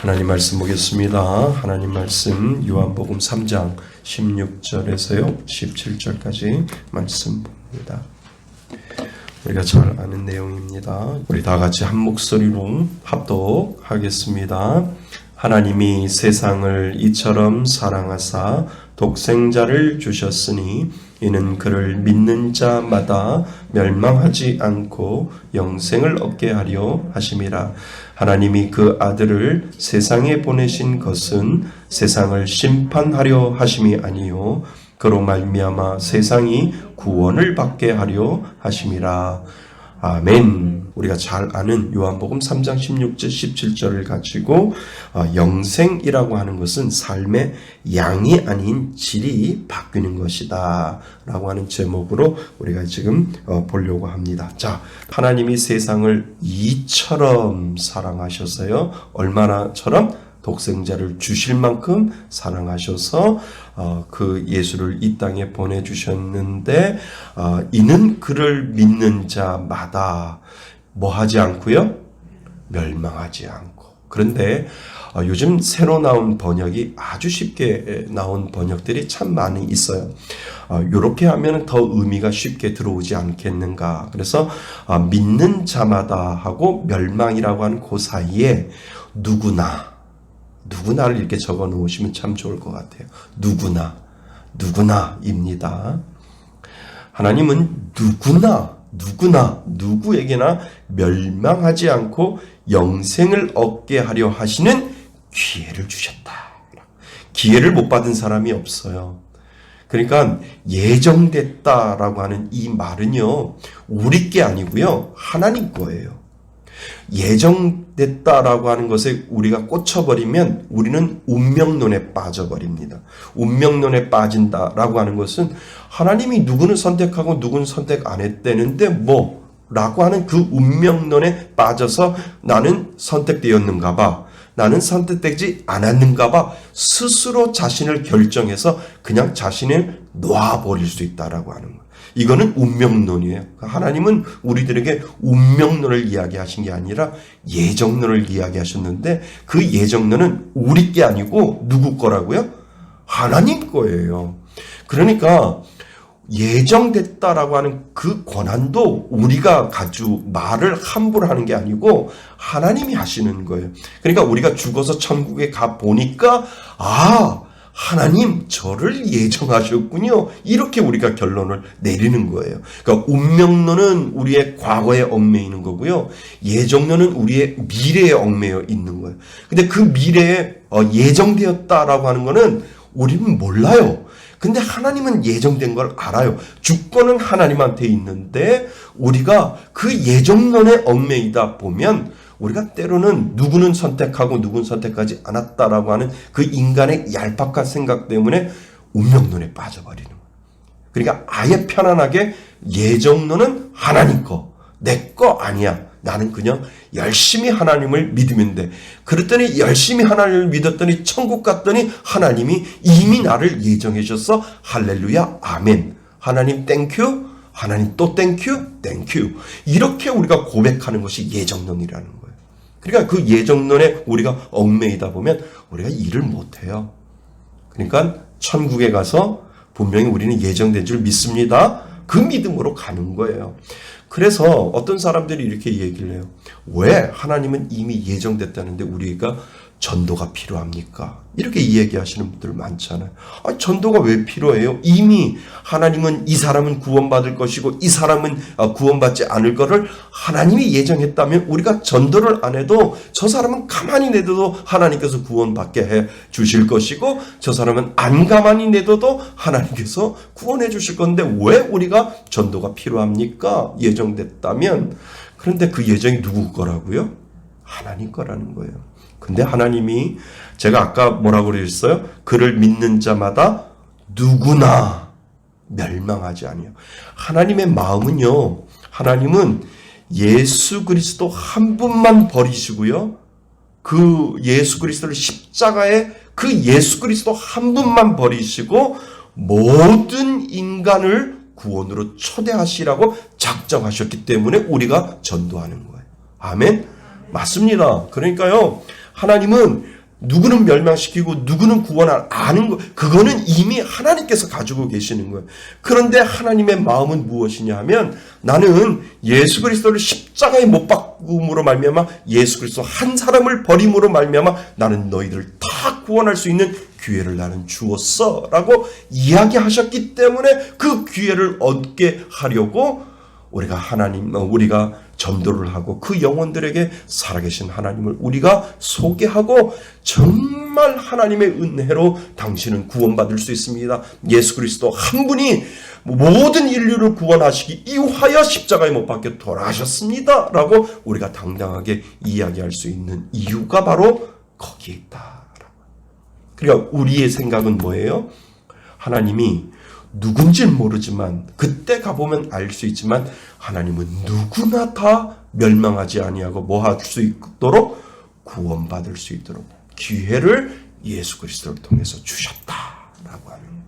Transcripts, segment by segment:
하나님 말씀 보겠습니다. 하나님 말씀 요한복음 3장 16절에서요 17절까지 말씀 봅니다. 우리가 잘 아는 내용입니다. 우리 다 같이 한 목소리로 합독하겠습니다. 하나님이 세상을 이처럼 사랑하사 독생자를 주셨으니 이는 그를 믿는 자마다 멸망하지 않고 영생을 얻게 하려 하심이라. 하나님이 그 아들을 세상에 보내신 것은 세상을 심판하려 하심이 아니요 그로 말미암아 세상이 구원을 받게 하려 하심이라. 아멘. 우리가 잘 아는 요한복음 3장 16절 17절을 가지고 영생이라고 하는 것은 삶의 양이 아닌 질이 바뀌는 것이다 라고 하는 제목으로 우리가 지금 보려고 합니다. 자, 하나님이 세상을 이처럼 사랑하셨어요. 얼마나처럼? 독생자를 주실 만큼 사랑하셔서 그 예수를 이 땅에 보내주셨는데 이는 그를 믿는 자마다 뭐하지 않고요? 멸망하지 않고. 그런데 요즘 새로 나온 번역이 아주 쉽게 나온 번역들이 참 많이 있어요. 이렇게 하면 더 의미가 쉽게 들어오지 않겠는가. 그래서 믿는 자마다 하고 멸망이라고 하는 그 사이에 누구나를 이렇게 적어 놓으시면 참 좋을 것 같아요. 누구나입니다. 하나님은 누구에게나 멸망하지 않고 영생을 얻게 하려 하시는 기회를 주셨다. 기회를 못 받은 사람이 없어요. 그러니까 예정됐다라고 하는 이 말은요, 우리 게 아니고요, 하나님 거예요. 예정됐다라고 하는 것에 우리가 꽂혀버리면 우리는 운명론에 빠져버립니다. 운명론에 빠진다라고 하는 것은 하나님이 누구는 선택하고 누구는 선택 안 했다는데 라고 하는 그 운명론에 빠져서 나는 선택되었는가 봐, 나는 선택되지 않았는가 봐 스스로 자신을 결정해서 그냥 자신을 놔버릴 수 있다라고 하는 거예요. 이거는 운명론이에요. 하나님은 우리들에게 운명론을 이야기하신 게 아니라 예정론을 이야기하셨는데 그 예정론은 우리 게 아니고 누구 거라고요? 하나님 거예요. 그러니까 예정됐다라고 하는 그 권한도 우리가 가지고 말을 함부로 하는 게 아니고 하나님이 하시는 거예요. 그러니까 우리가 죽어서 천국에 가 보니까 하나님 저를 예정하셨군요. 이렇게 우리가 결론을 내리는 거예요. 그러니까 운명론은 우리의 과거에 얽매이는 거고요. 예정론은 우리의 미래에 얽매여 있는 거예요. 근데 그 미래에 예정되었다라고 하는 거는 우리는 몰라요. 근데 하나님은 예정된 걸 알아요. 주권은 하나님한테 있는데 우리가 그 예정론에 얽매이다 보면 우리가 때로는 누구는 선택하고 누구는 선택하지 않았다라고 하는 그 인간의 얄팍한 생각 때문에 운명론에 빠져버리는 거예요. 그러니까 아예 편안하게 예정론은 하나님 거, 내 거 아니야. 나는 그냥 열심히 하나님을 믿으면 돼. 그랬더니 열심히 하나님을 믿었더니 천국 갔더니 하나님이 이미 나를 예정해 주셔서 할렐루야 아멘. 하나님 땡큐. 하나님 또 땡큐. 이렇게 우리가 고백하는 것이 예정론이라는 거예요. 그러니까 그 예정론에 우리가 얽매이다 보면 우리가 일을 못해요. 그러니까 천국에 가서 분명히 우리는 예정된 줄 믿습니다. 그 믿음으로 가는 거예요. 그래서 어떤 사람들이 이렇게 얘기를 해요. 왜 하나님은 이미 예정됐다는데 우리가 전도가 필요합니까? 이렇게 얘기하시는 분들 많잖아요. 전도가 왜 필요해요? 이미 하나님은 이 사람은 구원받을 것이고 이 사람은 구원받지 않을 것을 하나님이 예정했다면 우리가 전도를 안 해도 저 사람은 가만히 내둬도 하나님께서 구원받게 해 주실 것이고 저 사람은 안 가만히 내둬도 하나님께서 구원해 주실 건데 왜 우리가 전도가 필요합니까? 예정됐다면. 그런데 그 예정이 누구 거라고요? 하나님 거라는 거예요. 근데 하나님이 제가 아까 뭐라고 그랬어요? 그를 믿는 자마다 누구나 멸망하지 아니요. 하나님의 마음은요. 하나님은 예수 그리스도 한 분만 버리시고요. 그 예수 그리스도를 십자가에 그 예수 그리스도 한 분만 버리시고 모든 인간을 구원으로 초대하시라고 작정하셨기 때문에 우리가 전도하는 거예요. 아멘? 맞습니다. 그러니까요. 하나님은 누구는 멸망시키고 누구는 아는 거, 그거는 이미 하나님께서 가지고 계시는 거예요. 그런데 하나님의 마음은 무엇이냐 하면, 나는 예수 그리스도를 십자가에 못 박음으로 말미암아 예수 그리스도 한 사람을 버림으로 말미암아 나는 너희들을 다 구원할 수 있는 기회를 나는 주었어 라고 이야기하셨기 때문에 그 기회를 얻게 하려고 우리가 전도를 하고 그 영혼들에게 살아계신 하나님을 우리가 소개하고, 정말 하나님의 은혜로 당신은 구원받을 수 있습니다. 예수 그리스도 한 분이 모든 인류를 구원하시기 이유하여 십자가에 못 박혀 돌아가셨습니다 라고 우리가 당당하게 이야기할 수 있는 이유가 바로 거기에 있다. 그러니까 우리의 생각은 뭐예요? 하나님이 누군지는 모르지만, 그때 가보면 알 수 있지만, 하나님은 누구나 다 멸망하지 아니하고 뭐 할 수 있도록, 구원받을 수 있도록 기회를 예수 그리스도를 통해서 주셨다라고 하는 거예요.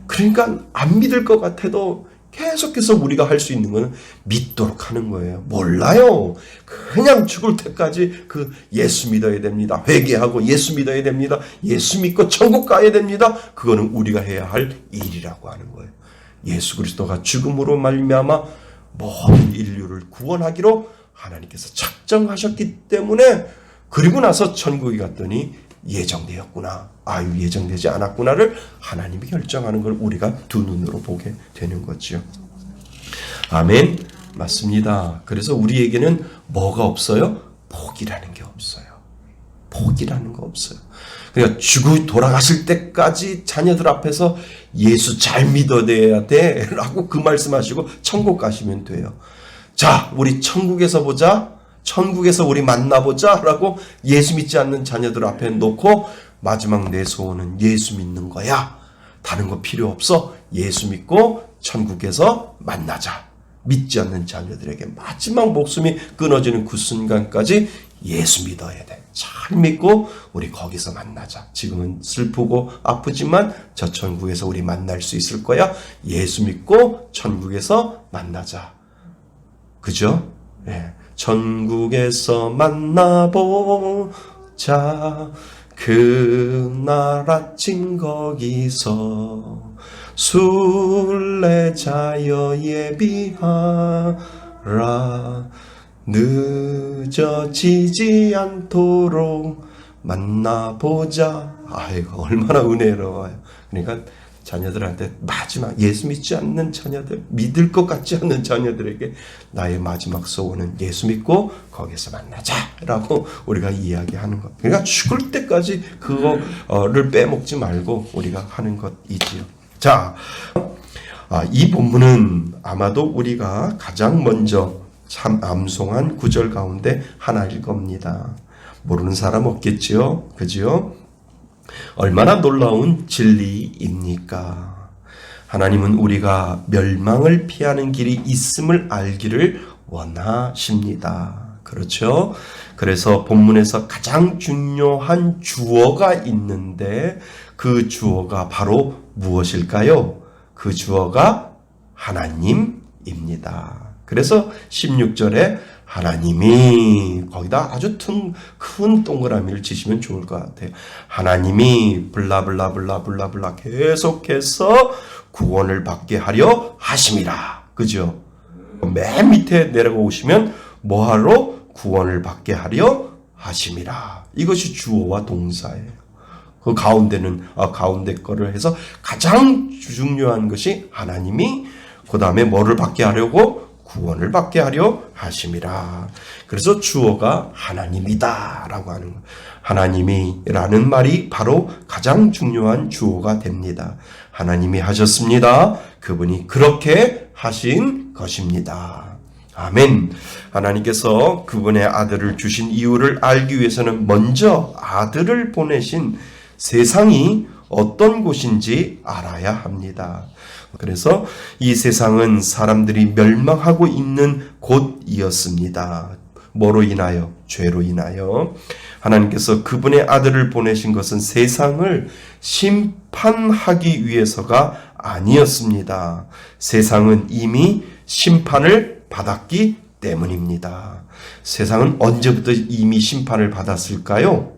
그러니까 안 믿을 것 같아도 계속해서 우리가 할 수 있는 것은 믿도록 하는 거예요. 몰라요. 그냥 죽을 때까지 예수 믿어야 됩니다. 회개하고 예수 믿어야 됩니다. 예수 믿고 천국 가야 됩니다. 그거는 우리가 해야 할 일이라고 하는 거예요. 예수 그리스도가 죽음으로 말미암아 모든 인류를 구원하기로 하나님께서 작정하셨기 때문에, 그리고 나서 천국에 갔더니 예정되었구나, 예정되지 않았구나를 하나님이 결정하는 걸 우리가 두 눈으로 보게 되는 거죠. 아멘. 맞습니다. 그래서 우리에게는 뭐가 없어요? 포기라는 게 없어요. 포기라는 거 없어요. 그러니까 돌아가실 때까지 자녀들 앞에서 예수 잘 믿어야 돼 라고 그 말씀하시고 천국 가시면 돼요. 자, 우리 천국에서 보자, 천국에서 우리 만나보자 라고 예수 믿지 않는 자녀들 앞에 놓고, 마지막 내 소원은 예수 믿는 거야, 다른 거 필요 없어, 예수 믿고 천국에서 만나자. 믿지 않는 자녀들에게 마지막 목숨이 끊어지는 그 순간까지 예수 믿어야 돼. 잘 믿고 우리 거기서 만나자. 지금은 슬프고 아프지만 저 천국에서 우리 만날 수 있을 거야. 예수 믿고 천국에서 만나자. 그죠? 예. 천국에서 만나보자. 그날 아침 거기서 순례자여 예비하라. 늦어지지 않도록 만나보자. 아이고, 얼마나 은혜로워요. 그러니까 자녀들한테 마지막, 예수 믿지 않는 자녀들, 믿을 것 같지 않는 자녀들에게 나의 마지막 소원은 예수 믿고 거기서 만나자 라고 우리가 이야기하는 것. 그러니까 죽을 때까지 그거를 빼먹지 말고 우리가 하는 것이지요. 자, 이 본문은 아마도 우리가 가장 먼저 참 암송한 구절 가운데 하나일 겁니다. 모르는 사람 없겠지요? 그죠? 얼마나 놀라운 진리입니까? 하나님은 우리가 멸망을 피하는 길이 있음을 알기를 원하십니다. 그렇죠? 그래서 본문에서 가장 중요한 주어가 있는데, 그 주어가 바로 무엇일까요? 그 주어가 하나님입니다. 그래서 16절에 하나님이, 거기다 아주 큰 동그라미를 치시면 좋을 것 같아요. 하나님이 블라블라블라블라블라 계속해서 구원을 받게 하려 하심이라. 그죠? 맨 밑에 내려오시면 뭐하러? 구원을 받게 하려 하심이라. 이것이 주어와 동사예요. 그 가운데는 가운데 거를 해서 가장 중요한 것이 하나님이, 그 다음에 뭐를 받게 하려고? 구원을 받게 하려 하심이라. 그래서 주어가 하나님이다 라고 하는 거예요. 하나님이라는 말이 바로 가장 중요한 주어가 됩니다. 하나님이 하셨습니다. 그분이 그렇게 하신 것입니다. 아멘. 하나님께서 그분의 아들을 주신 이유를 알기 위해서는 먼저 아들을 보내신 세상이 어떤 곳인지 알아야 합니다. 그래서 이 세상은 사람들이 멸망하고 있는 곳이었습니다. 뭐로 인하여? 죄로 인하여. 하나님께서 그분의 아들을 보내신 것은 세상을 심판하기 위해서가 아니었습니다. 세상은 이미 심판을 받았기 때문입니다. 세상은 언제부터 이미 심판을 받았을까요?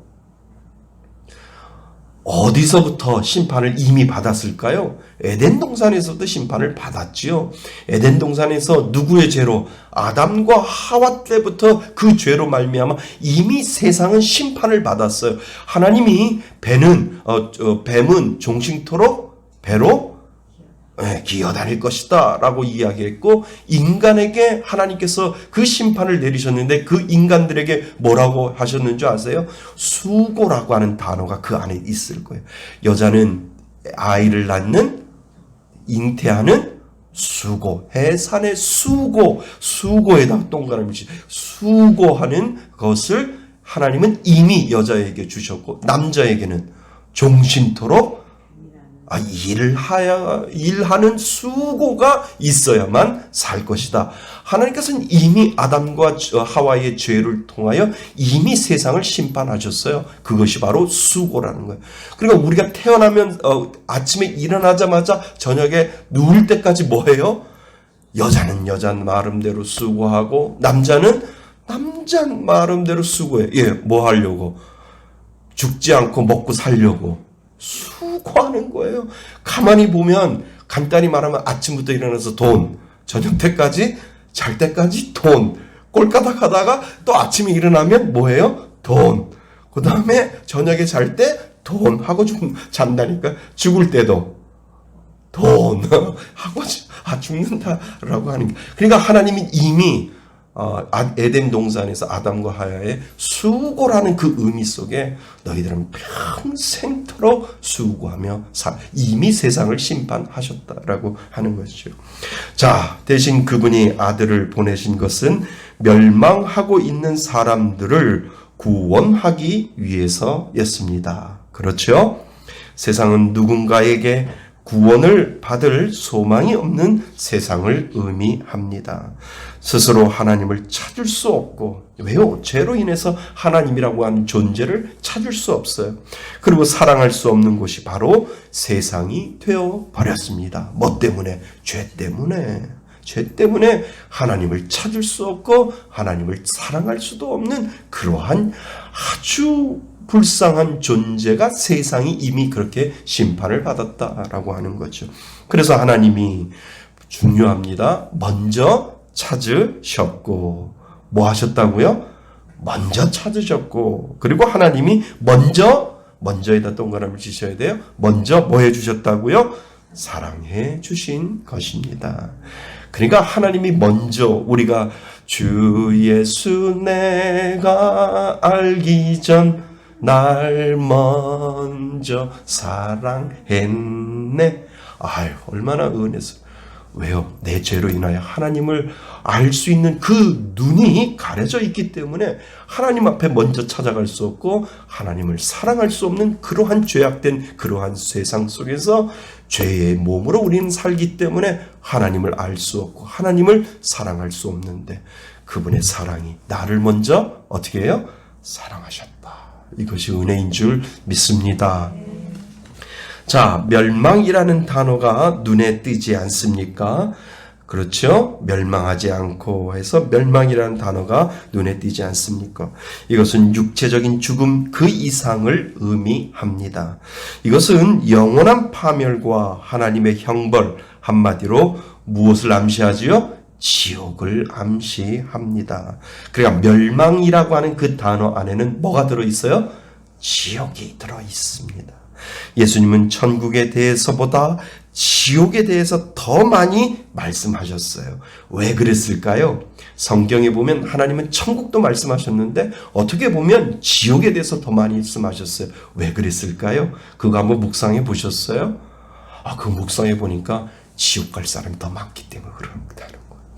어디서부터 심판을 이미 받았을까요? 에덴 동산에서부터 심판을 받았지요. 에덴 동산에서 누구의 죄로? 아담과 하와 때부터 그 죄로 말미암아 이미 세상은 심판을 받았어요. 하나님이 뱀은 종식토록 배로 기어다닐 것이다 라고 이야기했고, 인간에게 하나님께서 그 심판을 내리셨는데 그 인간들에게 뭐라고 하셨는지 아세요? 수고라고 하는 단어가 그 안에 있을 거예요. 여자는 아이를 낳는, 잉태하는 수고, 해산의 수고에다 동그라미 치 수고하는 것을 하나님은 이미 여자에게 주셨고, 남자에게는 종신토록 일하는 수고가 있어야만 살 것이다. 하나님께서는 이미 아담과 하와의 죄를 통하여 이미 세상을 심판하셨어요. 그것이 바로 수고라는 거예요. 그러니까 우리가 태어나면 아침에 일어나자마자 저녁에 누울 때까지 뭐해요? 여자는 여자 나름대로 수고하고, 남자는 남자 나름대로 수고해요. 뭐 하려고? 죽지 않고 먹고 살려고 수고하는 거예요. 가만히 보면, 간단히 말하면 아침부터 일어나서 돈, 저녁 때까지, 잘 때까지 돈, 꼴까닥 하다가 또 아침에 일어나면 뭐예요? 돈. 그 다음에 저녁에 잘 때 돈 하고 잔다니까. 죽을 때도 돈 하고 죽는다라고 하는 게. 그러니까 하나님이 이미 에덴 동산에서 아담과 하와의 수고라는 그 의미 속에 너희들은 평생토록 수고하며 이미 세상을 심판하셨다라고 하는 것이죠. 자, 대신 그분이 아들을 보내신 것은 멸망하고 있는 사람들을 구원하기 위해서였습니다. 그렇죠? 세상은 누군가에게 구원을 받을 소망이 없는 세상을 의미합니다. 스스로 하나님을 찾을 수 없고, 왜요? 죄로 인해서 하나님이라고 하는 존재를 찾을 수 없어요. 그리고 사랑할 수 없는 곳이 바로 세상이 되어 버렸습니다. 뭐 때문에? 죄 때문에 하나님을 찾을 수 없고 하나님을 사랑할 수도 없는 그러한 아주 불쌍한 존재가 세상이 이미 그렇게 심판을 받았다라고 하는 거죠. 그래서 하나님이 중요합니다. 먼저 찾으셨고, 뭐 하셨다고요? 먼저 찾으셨고, 그리고 하나님이 먼저에다 동그라미를 치셔야 돼요. 먼저 뭐 해주셨다고요? 사랑해 주신 것입니다. 그러니까 하나님이 먼저, 우리가 주 예수 내가 알기 전 날 먼저 사랑했네. 아유, 얼마나 은혜서. 왜요? 내 죄로 인하여 하나님을 알 수 있는 그 눈이 가려져 있기 때문에 하나님 앞에 먼저 찾아갈 수 없고 하나님을 사랑할 수 없는 그러한 죄악된 그러한 세상 속에서 죄의 몸으로 우리는 살기 때문에 하나님을 알 수 없고 하나님을 사랑할 수 없는데, 그분의 사랑이 나를 먼저 어떻게 해요? 사랑하셨다. 이것이 은혜인 줄 믿습니다. 자, 멸망이라는 단어가 눈에 띄지 않습니까? 그렇죠? 멸망하지 않고 해서 멸망이라는 단어가 눈에 띄지 않습니까? 이것은 육체적인 죽음 그 이상을 의미합니다. 이것은 영원한 파멸과 하나님의 형벌, 한마디로 무엇을 암시하지요? 지옥을 암시합니다. 그러니까 멸망이라고 하는 그 단어 안에는 뭐가 들어있어요? 지옥이 들어있습니다. 예수님은 천국에 대해서보다 지옥에 대해서 더 많이 말씀하셨어요. 왜 그랬을까요? 성경에 보면 하나님은 천국도 말씀하셨는데 어떻게 보면 지옥에 대해서 더 많이 말씀하셨어요. 왜 그랬을까요? 그거 한번 묵상해 보셨어요? 그 묵상해 보니까 지옥 갈 사람이 더 많기 때문에 그런다는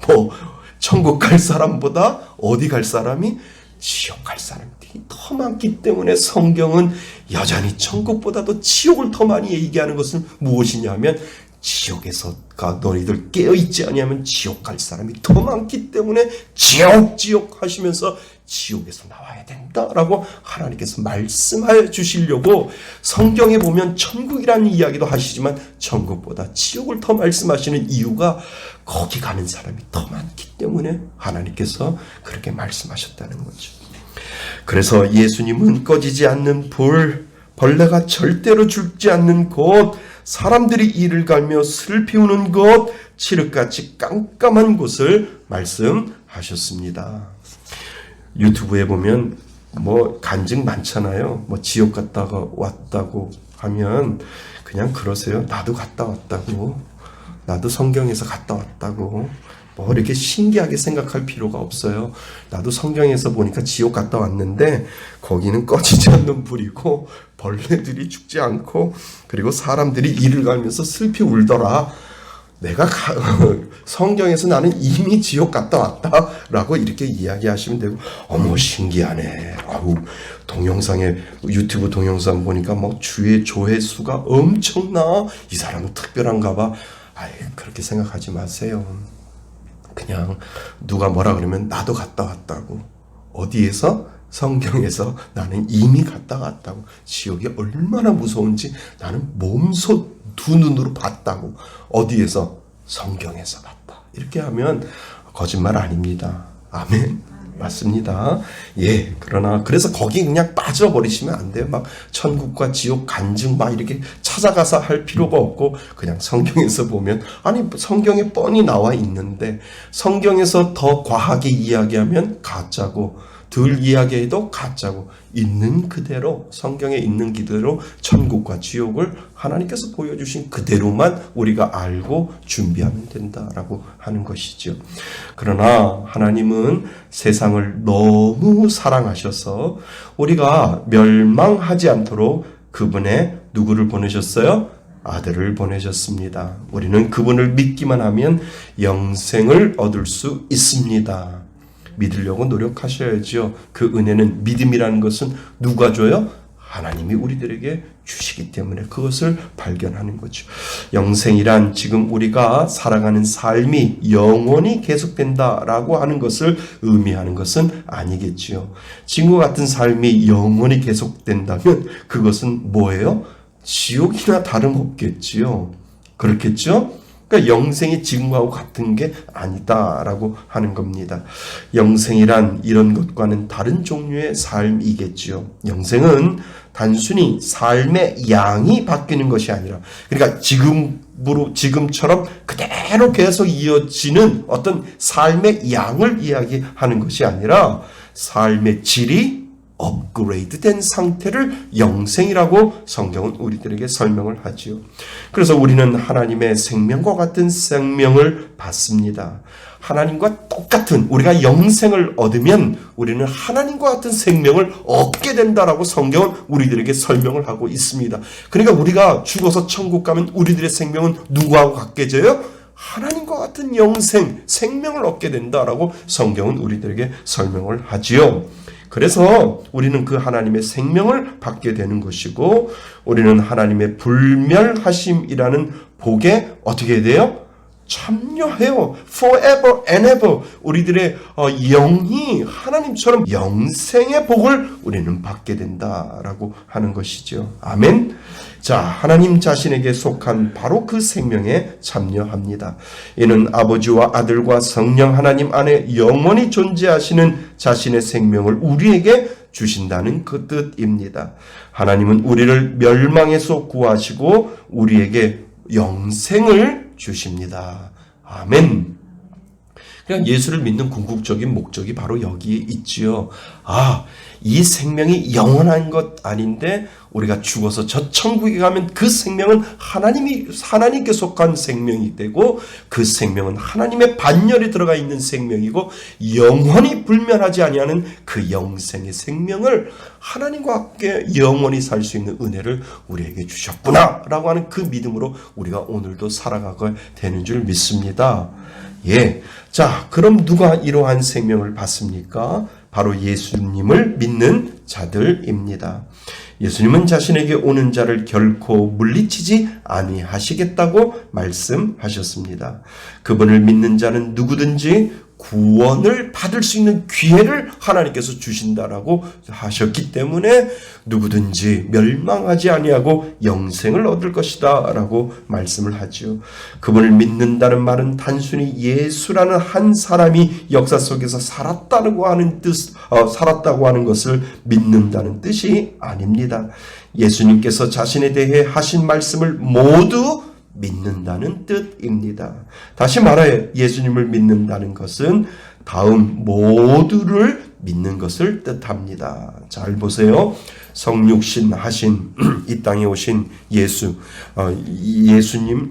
거예요. 천국 갈 사람보다 어디 갈 사람이? 지옥 갈 사람들이 더 많기 때문에 성경은 여전히 천국보다도 지옥을 더 많이 얘기하는 것은 무엇이냐면, 지옥에서가 너희들 깨어있지 아니하면 지옥 갈 사람이 더 많기 때문에 지옥 하시면서 지옥에서 나와야 된다라고 하나님께서 말씀해 주시려고 성경에 보면 천국이라는 이야기도 하시지만 천국보다 지옥을 더 말씀하시는 이유가 거기 가는 사람이 더 많기 때문에 하나님께서 그렇게 말씀하셨다는 거죠. 그래서 예수님은 꺼지지 않는 불, 벌레가 절대로 죽지 않는 곳, 사람들이 이를 갈며 슬피 우는 곳, 칠흑같이 깜깜한 곳을 말씀하셨습니다. 유튜브에 보면 간증 많잖아요. 지옥 갔다가 왔다고 하면 그냥 그러세요. 나도 갔다 왔다고. 나도 성경에서 갔다 왔다고. 이렇게 신기하게 생각할 필요가 없어요. 나도 성경에서 보니까 지옥 갔다 왔는데 거기는 꺼지지 않는 불이고 벌레들이 죽지 않고 그리고 사람들이 이를 갈면서 슬피 울더라. 내가 성경에서 나는 이미 지옥 갔다 왔다라고 이렇게 이야기하시면 되고, 어머 신기하네. 동영상에 유튜브 동영상 보니까 주의 조회수가 엄청나. 이 사람은 특별한가 봐. 그렇게 생각하지 마세요. 그냥 누가 뭐라 그러면 나도 갔다 왔다고. 어디에서? 성경에서 나는 이미 갔다 왔다고. 지옥이 얼마나 무서운지 나는 몸소 두 눈으로 봤다고. 어디에서? 성경에서 봤다. 이렇게 하면 거짓말 아닙니다. 아멘. 맞습니다. 그러나 그래서 거기 그냥 빠져버리시면 안 돼요. 천국과 지옥 간증 이렇게 찾아가서 할 필요가 없고 그냥 성경에서 보면 성경에 뻔히 나와 있는데 성경에서 더 과하게 이야기하면 가짜고 덜 이야기해도 가짜고 있는 그대로 성경에 있는 그대로 천국과 지옥을 하나님께서 보여주신 그대로만 우리가 알고 준비하면 된다라고 하는 것이죠. 그러나 하나님은 세상을 너무 사랑하셔서 우리가 멸망하지 않도록 그분의 누구를 보내셨어요? 아들을 보내셨습니다. 우리는 그분을 믿기만 하면 영생을 얻을 수 있습니다. 믿으려고 노력하셔야죠. 그 은혜는 믿음이라는 것은 누가 줘요? 하나님이 우리들에게 주시기 때문에 그것을 발견하는 거죠. 영생이란 지금 우리가 살아가는 삶이 영원히 계속된다라고 하는 것을 의미하는 것은 아니겠지요. 지금과 같은 삶이 영원히 계속된다면 그것은 뭐예요? 지옥이나 다름없겠지요. 그렇겠죠? 그러니까 영생이 지금하고 같은 게 아니다라고 하는 겁니다. 영생이란 이런 것과는 다른 종류의 삶이겠지요. 영생은 단순히 삶의 양이 바뀌는 것이 아니라, 그러니까 지금처럼 그대로 계속 이어지는 어떤 삶의 양을 이야기하는 것이 아니라 삶의 질이 업그레이드 된 상태를 영생이라고 성경은 우리들에게 설명을 하지요. 그래서 우리는 하나님의 생명과 같은 생명을 받습니다. 하나님과 똑같은 우리가 영생을 얻으면 우리는 하나님과 같은 생명을 얻게 된다라고 성경은 우리들에게 설명을 하고 있습니다. 그러니까 우리가 죽어서 천국 가면 우리들의 생명은 누구하고 같게져요? 하나님과 같은 영생, 생명을 얻게 된다라고 성경은 우리들에게 설명을 하지요. 그래서 우리는 그 하나님의 생명을 받게 되는 것이고 우리는 하나님의 불멸하심이라는 복에 어떻게 돼요? 참여해요. Forever and ever 우리들의 영이 하나님처럼 영생의 복을 우리는 받게 된다라고 하는 것이죠. 아멘. 자, 하나님 자신에게 속한 바로 그 생명에 참여합니다. 이는 아버지와 아들과 성령 하나님 안에 영원히 존재하시는 자신의 생명을 우리에게 주신다는 그 뜻입니다. 하나님은 우리를 멸망에서 구하시고 우리에게 영생을 주십니다. 아멘. 그냥 예수를 믿는 궁극적인 목적이 바로 여기에 있지요. 이 생명이 영원한 것 아닌데 우리가 죽어서 저 천국에 가면 그 생명은 하나님께 속한 생명이 되고 그 생명은 하나님의 반열에 들어가 있는 생명이고 영원히 불멸하지 아니하는 그 영생의 생명을 하나님과 함께 영원히 살 수 있는 은혜를 우리에게 주셨구나 라고 하는 그 믿음으로 우리가 오늘도 살아가게 되는 줄 믿습니다. 자, 그럼 누가 이러한 생명을 받습니까? 바로 예수님을 믿는 자들입니다. 예수님은 자신에게 오는 자를 결코 물리치지 아니하시겠다고 말씀하셨습니다. 그분을 믿는 자는 누구든지 구원을 받을 수 있는 기회를 하나님께서 주신다라고 하셨기 때문에 누구든지 멸망하지 아니하고 영생을 얻을 것이다 라고 말씀을 하죠. 그분을 믿는다는 말은 단순히 예수라는 한 사람이 역사 속에서 살았다고 하는 살았다고 하는 것을 믿는다는 뜻이 아닙니다. 예수님께서 자신에 대해 하신 말씀을 모두 믿는다는 뜻입니다. 다시 말해 예수님을 믿는다는 것은 다음 모두를 믿는 것을 뜻합니다. 잘 보세요. 성육신 하신 이 땅에 오신 예수님,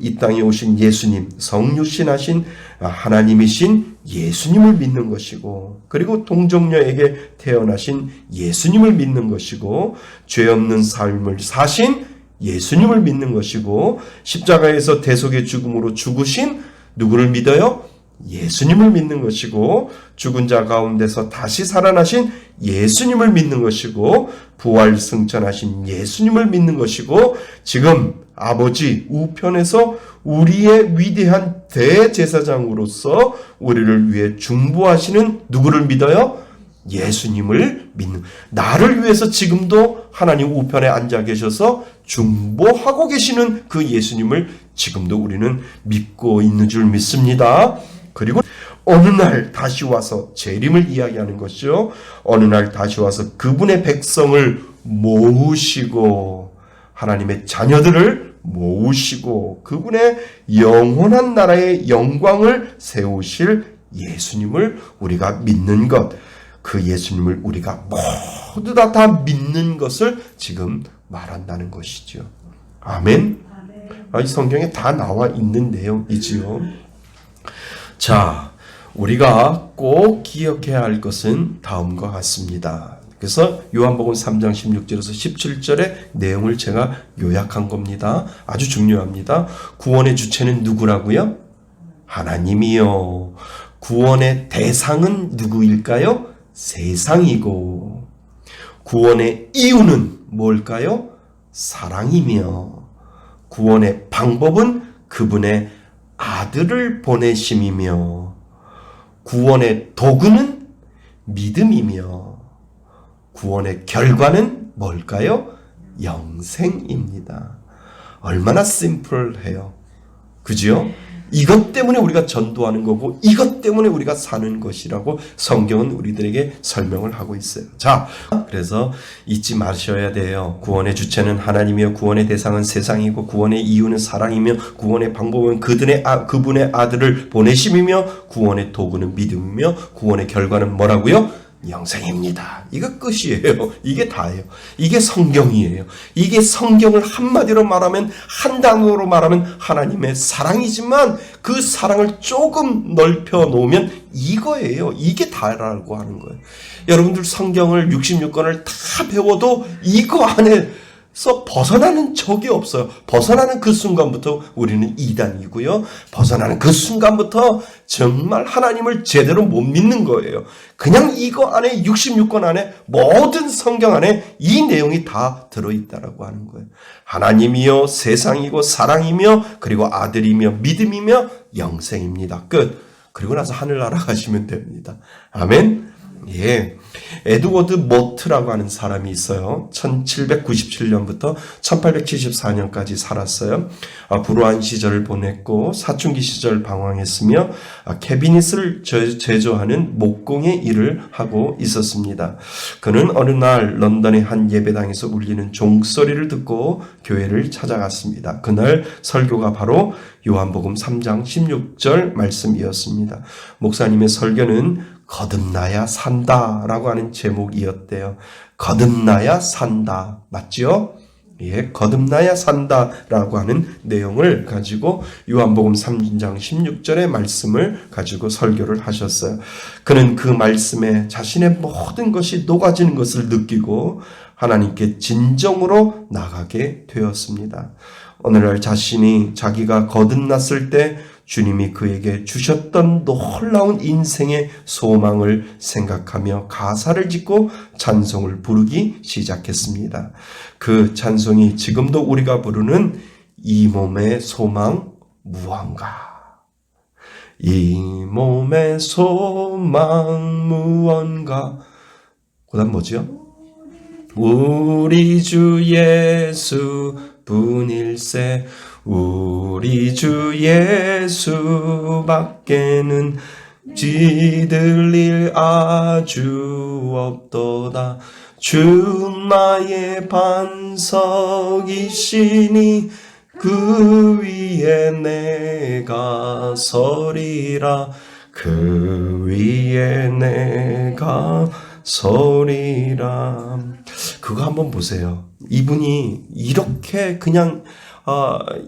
이 땅에 오신 예수님, 성육신 하신 하나님이신 예수님을 믿는 것이고, 그리고 동정녀에게 태어나신 예수님을 믿는 것이고, 죄 없는 삶을 사신 예수님을 믿는 것이고, 십자가에서 대속의 죽음으로 죽으신 누구를 믿어요? 예수님을 믿는 것이고, 죽은 자 가운데서 다시 살아나신 예수님을 믿는 것이고, 부활 승천하신 예수님을 믿는 것이고, 지금 아버지 우편에서 우리의 위대한 대제사장으로서 우리를 위해 중보하시는 누구를 믿어요? 예수님을 믿는, 나를 위해서 지금도 하나님 우편에 앉아 계셔서 중보하고 계시는 그 예수님을 지금도 우리는 믿고 있는 줄 믿습니다. 그리고 어느 날 다시 와서 재림을 이야기하는 것이죠. 어느 날 다시 와서 그분의 백성을 모으시고 하나님의 자녀들을 모으시고 그분의 영원한 나라의 영광을 세우실 예수님을 우리가 믿는 것, 그 예수님을 우리가 모두 다 믿는 것을 지금 말한다는 것이죠. 아멘. 이 성경에 다 나와 있는 내용이지요. 자, 우리가 꼭 기억해야 할 것은 다음과 같습니다. 그래서 요한복음 3장 16절에서 17절의 내용을 제가 요약한 겁니다. 아주 중요합니다. 구원의 주체는 누구라고요? 하나님이요. 구원의 대상은 누구일까요? 세상이고, 구원의 이유는 뭘까요? 사랑이며, 구원의 방법은 그분의 아들을 보내심이며, 구원의 도구는 믿음이며, 구원의 결과는 뭘까요? 영생입니다. 얼마나 심플해요. 그죠? 이것 때문에 우리가 전도하는 거고 이것 때문에 우리가 사는 것이라고 성경은 우리들에게 설명을 하고 있어요. 자, 그래서 잊지 마셔야 돼요. 구원의 주체는 하나님이요, 구원의 대상은 세상이고, 구원의 이유는 사랑이며, 구원의 방법은 그분의 아들을 보내심이며, 구원의 도구는 믿음이며, 구원의 결과는 뭐라고요? 영생입니다. 이거 끝이에요. 이게 다예요. 이게 성경이에요. 이게 성경을 한마디로 말하면, 한 단어로 말하면 하나님의 사랑이지만 그 사랑을 조금 넓혀 놓으면 이거예요. 이게 다라고 하는 거예요. 여러분들 성경을 66권을 다 배워도 이거 안에서 벗어나는 적이 없어요. 벗어나는 그 순간부터 우리는 이단이고요. 벗어나는 그 순간부터 정말 하나님을 제대로 못 믿는 거예요. 그냥 이거 안에 66권 안에 모든 성경 안에 이 내용이 다 들어있다라고 하는 거예요. 하나님이요, 세상이고 사랑이며, 그리고 아들이며 믿음이며 영생입니다. 끝. 그리고 나서 하늘나라 가시면 됩니다. 아멘. 예, 에드워드 모트라고 하는 사람이 있어요. 1797년부터 1874년까지 살았어요. 불우한 시절을 보냈고 사춘기 시절 방황했으며 캐비닛을 제조하는 목공의 일을 하고 있었습니다. 그는 어느 날 런던의 한 예배당에서 울리는 종소리를 듣고 교회를 찾아갔습니다. 그날 설교가 바로 요한복음 3장 16절 말씀이었습니다. 목사님의 설교는 거듭나야 산다라고 하는 제목이었대요. 거듭나야 산다. 맞죠? 예, 거듭나야 산다라고 하는 내용을 가지고 요한복음 3장 16절의 말씀을 가지고 설교를 하셨어요. 그는 그 말씀에 자신의 모든 것이 녹아지는 것을 느끼고 하나님께 진정으로 나가게 되었습니다. 오늘날 자기가 거듭났을 때 주님이 그에게 주셨던 놀라운 인생의 소망을 생각하며 가사를 짓고 찬송을 부르기 시작했습니다. 그 찬송이 지금도 우리가 부르는 이 몸의 소망 무언가. 이 몸의 소망 무언가. 그 다음 뭐죠? 우리 주 예수 분일세. 우리 주 예수 밖에는 지들 일 아주 없도다. 주 나의 반석이시니 그 위에 내가 서리라. 그 위에 내가 서리라. 그거 한번 보세요. 이분이 이렇게 그냥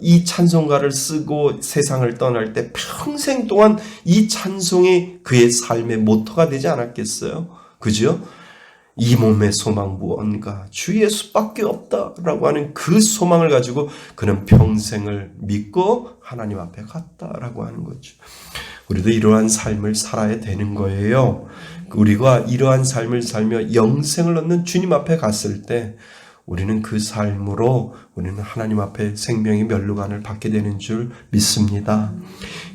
이 찬송가를 쓰고 세상을 떠날 때 평생 동안 이 찬송이 그의 삶의 모토가 되지 않았겠어요? 그죠? 이 몸의 소망 무언가 주 예수밖에 없다라고 하는 그 소망을 가지고 그는 평생을 믿고 하나님 앞에 갔다라고 하는 거죠. 우리도 이러한 삶을 살아야 되는 거예요. 우리가 이러한 삶을 살며 영생을 얻는 주님 앞에 갔을 때 우리는 그 삶으로 우리는 하나님 앞에 생명의 면류관을 받게 되는 줄 믿습니다.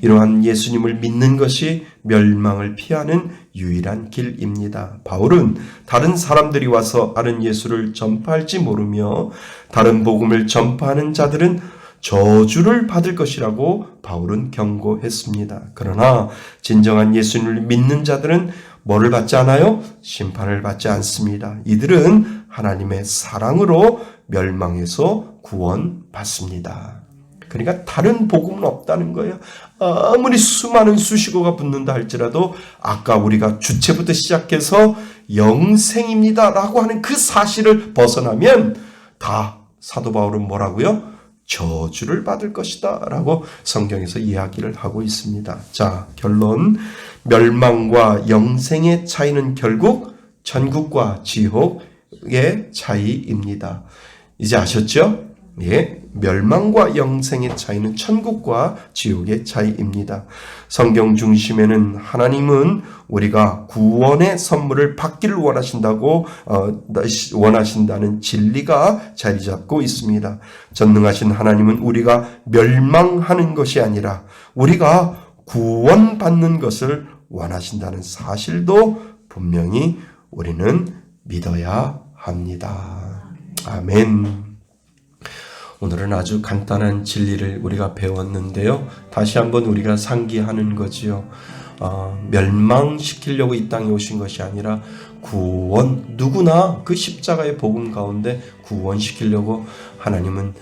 이러한 예수님을 믿는 것이 멸망을 피하는 유일한 길입니다. 바울은 다른 사람들이 와서 아는 예수를 전파할지 모르며 다른 복음을 전파하는 자들은 저주를 받을 것이라고 바울은 경고했습니다. 그러나 진정한 예수님을 믿는 자들은 뭐를 받지 않아요? 심판을 받지 않습니다. 이들은 하나님의 사랑으로 멸망에서 구원받습니다. 그러니까 다른 복음은 없다는 거예요. 아무리 수많은 수식어가 붙는다 할지라도 아까 우리가 주체부터 시작해서 영생입니다 라고 하는 그 사실을 벗어나면 다 사도 바울은 뭐라고요? 저주를 받을 것이다 라고 성경에서 이야기를 하고 있습니다. 자, 결론. 멸망과 영생의 차이는 결국 천국과 지옥의 차이입니다. 이제 아셨죠? 예, 멸망과 영생의 차이는 천국과 지옥의 차이입니다. 성경 중심에는 하나님은 우리가 구원의 선물을 받기를 원하신다는 진리가 자리 잡고 있습니다. 전능하신 하나님은 우리가 멸망하는 것이 아니라 우리가 구원받는 것을 원하신다는 사실도 분명히 우리는 믿어야 합니다. 아멘. 오늘은 아주 간단한 진리를 우리가 배웠는데요. 다시 한번 우리가 상기하는 거지요. 멸망시키려고 이 땅에 오신 것이 아니라 구원, 누구나 그 십자가의 복음 가운데 구원시키려고 하나님은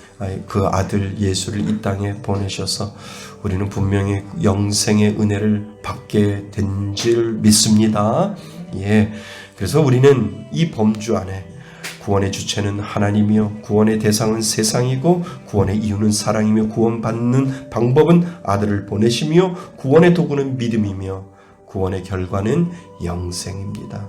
그 아들 예수를 이 땅에 보내셔서 우리는 분명히 영생의 은혜를 받게 된 줄 믿습니다. 예. 그래서 우리는 이 범주 안에 구원의 주체는 하나님이요, 구원의 대상은 세상이고 구원의 이유는 사랑이며 구원받는 방법은 아들을 보내시며 구원의 도구는 믿음이며 구원의 결과는 영생입니다.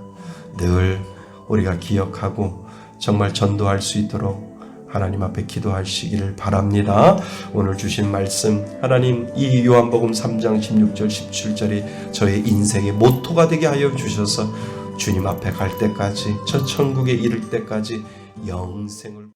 늘 우리가 기억하고 정말 전도할 수 있도록 하나님 앞에 기도하시기를 바랍니다. 오늘 주신 말씀 하나님 이 요한복음 3장 16절 17절이 저의 인생의 모토가 되게 하여 주셔서 주님 앞에 갈 때까지 저 천국에 이를 때까지 영생을